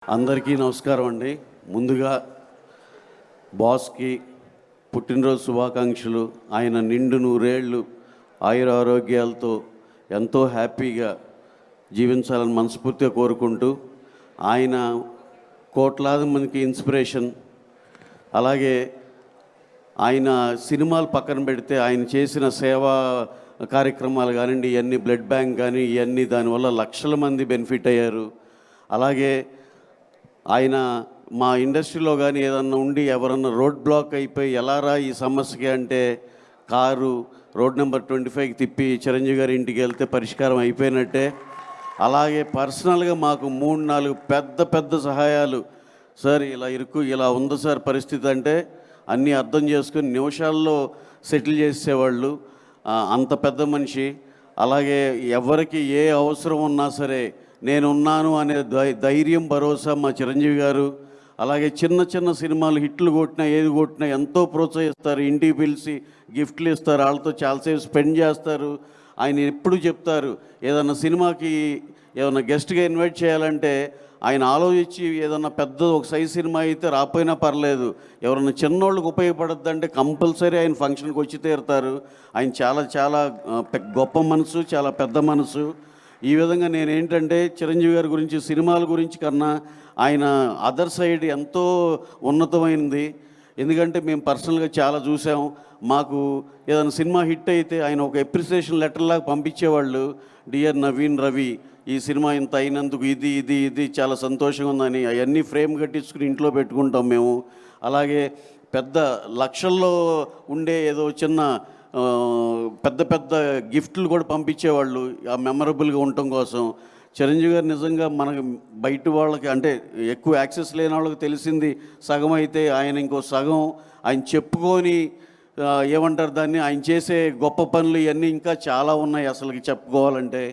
అందరికీ నమస్కారం అండి. ముందుగా బాస్కి పుట్టినరోజు శుభాకాంక్షలు. ఆయన నిండు నూరేళ్ళు ఆయుర ఆరోగ్యాలతో ఎంతో హ్యాపీగా జీవించాలని మనస్ఫూర్తిగా కోరుకుంటూ, ఆయన కోట్లాది మందికి ఇన్స్పిరేషన్. అలాగే ఆయన సినిమాలు పక్కన పెడితే ఆయన చేసిన సేవా కార్యక్రమాలు కానివ్వండి, ఇవన్నీ బ్లడ్ బ్యాంక్ కానీ ఇవన్నీ దానివల్ల లక్షల మంది బెనిఫిట్ అయ్యారు. అలాగే ఆయన మా ఇండస్ట్రీలో కానీ ఏదన్నా ఉండి ఎవరన్నా రోడ్ బ్లాక్ అయిపోయి ఎలారా ఈ సమస్యకి అంటే కారు రోడ్ నెంబర్ 25కి తిప్పి చిరంజీవి గారి ఇంటికి వెళ్తే పరిష్కారం అయిపోయినట్టే. అలాగే పర్సనల్గా మాకు 3-4 పెద్ద సహాయాలు. సార్ ఇలా ఉంది సార్ పరిస్థితి అంటే అన్నీ అర్థం చేసుకుని నిమిషాల్లో సెటిల్ చేసేవాళ్ళు. అంత పెద్ద మనిషి. అలాగే ఎవరికి ఏ అవసరం ఉన్నా సరే నేనున్నాను అనే ధైర్యం, భరోసా మా చిరంజీవి గారు. అలాగే చిన్న సినిమాలు హిట్లు కొట్టినా ఏది కొట్టినా ఎంతో ప్రోత్సహిస్తారు. ఇంటికి పిలిచి గిఫ్ట్లు ఇస్తారు, వాళ్ళతో చాలాసేపు స్పెండ్ చేస్తారు. ఆయన ఎప్పుడు చెప్తారు ఏదన్నా సినిమాకి ఏదన్నా గెస్ట్గా ఇన్వైట్ చేయాలంటే ఆయన ఆలోచించి ఏదన్నా పెద్ద ఒక సైజ్ సినిమా అయితే రాపోయినా పర్లేదు, ఎవరన్నా చిన్నోళ్ళకి ఉపయోగపడద్దంటే కంపల్సరీ ఆయన ఫంక్షన్కి వచ్చి తీరుతారు. ఆయన చాలా గొప్ప మనసు, చాలా పెద్ద మనసు. ఈ విధంగా నేనేంటంటే చిరంజీవి గారి గురించి సినిమాల గురించి కన్నా ఆయన అదర్ సైడ్ ఎంతో ఉన్నతమైనది. ఎందుకంటే మేము పర్సనల్గా చాలా చూసాం. మాకు ఏదైనా సినిమా హిట్ అయితే ఆయన ఒక అప్రిసియేషన్ లెటర్లాగా పంపించేవాళ్ళు. డియర్ నవీన్ రవి, ఈ సినిమా ఇంత అయినందుకు ఇది చాలా సంతోషంగా ఉందని అవన్నీ ఫ్రేమ్ కట్టించుకుని ఇంట్లో పెట్టుకుంటాం మేము. అలాగే పెద్ద లక్షల్లో ఉండే ఏదో చిన్న పెద్ద గిఫ్ట్లు కూడా పంపించేవాళ్ళు ఆ మెమరబుల్గా ఉండటం కోసం. చిరంజీవి గారు నిజంగా మనకి బయట వాళ్ళకి అంటే ఎక్కువ యాక్సెస్ లేని వాళ్ళకి తెలిసింది సగం అయితే, ఆయన ఇంకో సగం ఆయన చెప్పుకొని ఏమంటారు దాన్ని, ఆయన చేసే గొప్ప పనులు ఇవన్నీ ఇంకా చాలా ఉన్నాయి అసలుకి చెప్పుకోవాలంటే.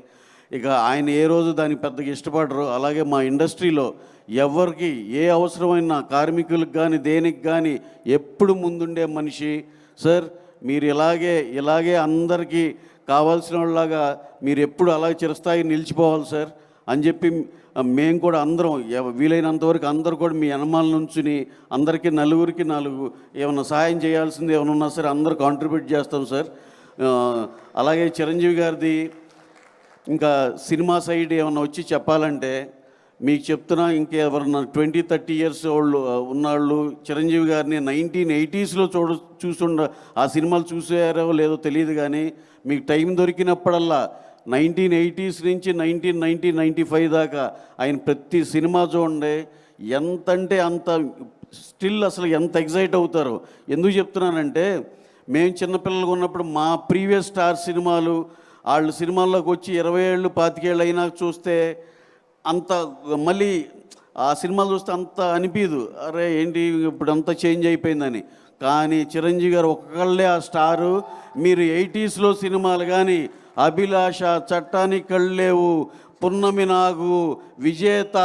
ఇక ఆయన ఏ రోజు దానికి పెద్దగా ఇష్టపడరు. అలాగే మా ఇండస్ట్రీలో ఎవరికి ఏ అవసరమైన కార్మికులకు కానీ దేనికి కానీ ఎప్పుడు ముందుండే మనిషి. సార్ మీరు ఇలాగే అందరికీ కావాల్సిన వాళ్ళలాగా మీరు ఎప్పుడు అలాగే చిరస్థాయి నిలిచిపోవాలి సార్ అని చెప్పి మేము కూడా అందరం వీలైనంతవరకు అందరూ కూడా మీ అనుమానం నుంచుని అందరికీ నలుగురికి 4 ఏమైనా సహాయం చేయాల్సింది ఏమైనా ఉన్నా సరే అందరూ కాంట్రిబ్యూట్ చేస్తాం సార్. అలాగే చిరంజీవి గారిది ఇంకా సినిమా సైడ్ ఏమైనా వచ్చి చెప్పాలంటే మీకు చెప్తున్నా, ఇంకెవరన్నా 20-30 ఇయర్స్ వాళ్ళు ఉన్నవాళ్ళు చిరంజీవి గారిని 1980sలో చూస్తుండ ఆ సినిమాలు చూసారో లేదో తెలియదు, కానీ మీకు టైం దొరికినప్పుడల్లా 1980s నుంచి 1995 దాకా ఆయన ప్రతి సినిమా చూడండి. ఎంతంటే అంత స్టిల్ అసలు ఎంత ఎగ్జైట్ అవుతారో. ఎందుకు చెప్తున్నానంటే మేము చిన్నపిల్లలు ఉన్నప్పుడు మా ప్రీవియస్ స్టార్ సినిమాలు వాళ్ళు సినిమాల్లోకి వచ్చి 20 ఏళ్ళు 25 ఏళ్ళు అయినా చూస్తే అంత మళ్ళీ ఆ సినిమాలు చూస్తే అంత అనిపించదు, అరే ఏంటి ఇప్పుడు అంతా చేంజ్ అయిపోయిందని. కానీ చిరంజీవి గారు ఒక్కళ్ళే ఆ స్టారు. మీరు 80sలో సినిమాలు కానీ అభిలాష, చట్టానికి కళ్ళేవు, పున్నమి నాగు, విజేత,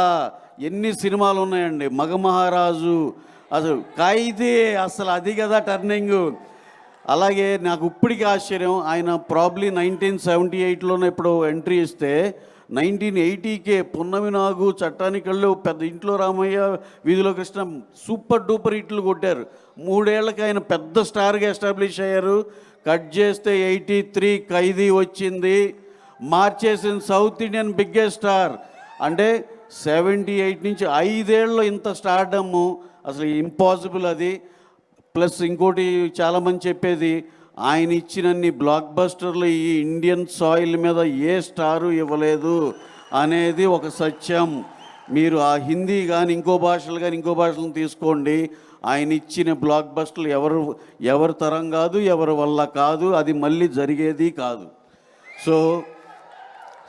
ఎన్ని సినిమాలు ఉన్నాయండి, మగమహారాజు, అసలు ఖైదీ, అసలు అది కదా టర్నింగు. అలాగే నాకు ఇప్పటికీ ఆశ్చర్యం, ఆయన ప్రాబ్లీ 1978లోనే ఎప్పుడో ఎంట్రీ ఇస్తే 1980కే పున్నమి నాగు, చట్టానికి కళ్ళు, పెద్ద ఇంట్లో రామయ్య, వీధిలో కృష్ణ సూపర్ డూపర్ హిట్లు కొట్టారు. 3 ఏళ్ళకి ఆయన పెద్ద స్టార్గా ఎస్టాబ్లిష్ అయ్యారు. కట్ చేస్తే 83 ఖైదీ వచ్చింది, మార్చేసిన సౌత్ ఇండియన్ బిగ్గెస్ట్ స్టార్. అంటే 78 నుంచి 5 ఏళ్ళలో ఇంత స్టార్డమ్ అసలు ఇంపాసిబుల్ అది. ప్లస్ ఇంకోటి చాలామంది చెప్పేది, ఆయన ఇచ్చినన్ని బ్లాక్ బస్టర్లు ఈ ఇండియన్ సాయిల్ మీద ఏ స్టారు ఇవ్వలేదు అనేది ఒక సత్యం. మీరు ఆ హిందీ కానీ ఇంకో భాషలను తీసుకోండి, ఆయన ఇచ్చిన బ్లాక్ బస్టర్లు ఎవరి తరం కాదు, ఎవరి వల్ల కాదు, అది మళ్ళీ జరిగేది కాదు.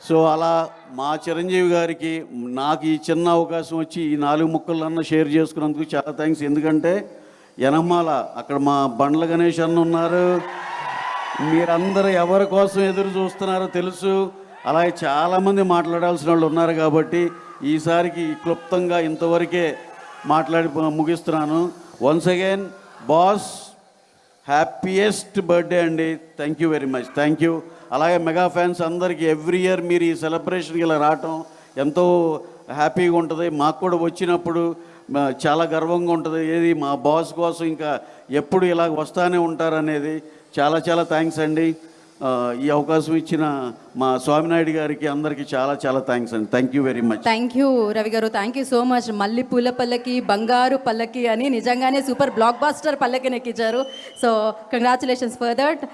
సో అలా మా చిరంజీవి గారికి నాకు ఈ చిన్న అవకాశం వచ్చి ఈ 4 ముక్కలన్నా షేర్ చేసుకున్నందుకు చాలా థ్యాంక్స్. ఎందుకంటే యనమాల అక్కడ మా బండ్ల గణేష్ అన్న ఉన్నారు, మీరందరూ ఎవరి కోసం ఎదురు చూస్తున్నారో తెలుసు. అలాగే చాలామంది మాట్లాడాల్సిన వాళ్ళు ఉన్నారు కాబట్టి ఈసారికి క్లుప్తంగా ఇంతవరకే మాట్లాడి ముగిస్తున్నాను. Once again boss, happiest birthday అండి. Thank you very much. Thank you. అలాగే మెగా ఫ్యాన్స్ అందరికీ ఎవ్రీ ఇయర్ మీరు ఈ సెలబ్రేషన్కి ఇలా రావటం ఎంతో హ్యాపీగా ఉంటుంది. మాకు కూడా వచ్చినప్పుడు చాలా గర్వంగా ఉంటుంది. ఏది మా బాస్ కోసం ఇంకా ఎప్పుడు ఇలా వస్తానే ఉంటారనేది. చాలా చాలా థ్యాంక్స్ అండి. ఈ అవకాశం ఇచ్చిన మా స్వామినాయుడు గారికి అందరికీ చాలా చాలా థ్యాంక్స్ అండి. Thank you very much. Thank you Ravi గారు, థ్యాంక్ యూ సో మచ్. మళ్ళీ పూల పల్లకి, బంగారు పల్లకి అని నిజంగానే సూపర్ బ్లాక్ బాస్టర్ పల్లకిని ఎక్కించారు. So congratulations for that.